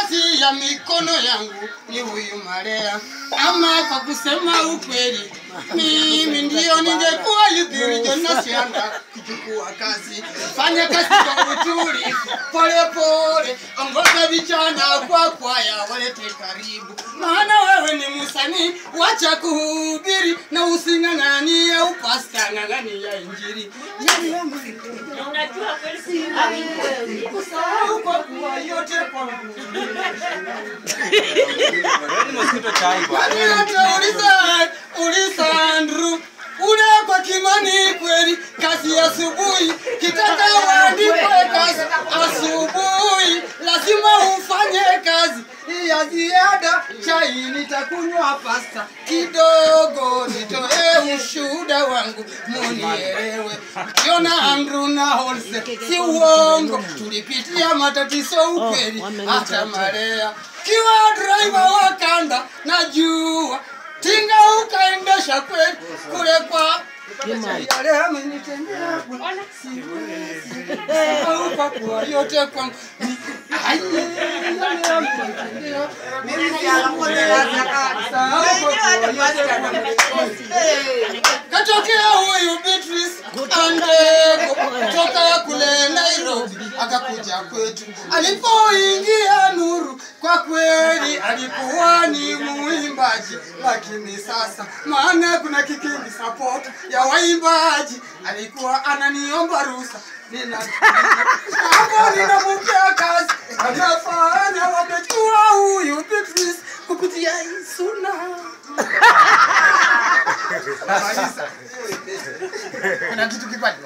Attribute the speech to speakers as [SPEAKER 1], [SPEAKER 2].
[SPEAKER 1] kati ya mikono yangu ni huyu Maria. Ama kwa kusema ukweli, mimi ndio ningekuwa Yudhiri Jonas Yanga kuchukua kazi. Fanya kazi kwa uturi, pole pole, ongoza vijana kwa kwaya walete karibu. Maana wewe ni msanii, wacha kuhubiri na using'ang'anie upasta, ng'ang'ania injili.
[SPEAKER 2] Unajua kweli si
[SPEAKER 1] kusahau kwa kuwa yote kwangu. Ulisa Andrew ule kwa Kimani kweli kazi asubuhi kitaka uandikwe kazi asubuhi lazima ufanye kazi ya ziada. Chai nitakunywa pasta kidogo nitoe ushuhuda wangu munielewe. Kiona Andrew na Holse si uongo, tulipitia matatizo ukweli hata Maria. Kiwa driver wa kanda najua tinga ukaendesha kweli kule kwa yale amenitendea kwa kuwa yote kwangu. Katokea huyu Beatrice Andego toka kule Nairobi akakuja kwetu. Alipoingia Nuru kwa kweli alikuwa ni muimbaji, lakini sasa maana kuna kikindi support ya waimbaji alikuwa ananiomba ruhusa. Ninamupea kazi anafanya wamejua huyu Beatrice kupitia Isuna. Kuna kitu kipati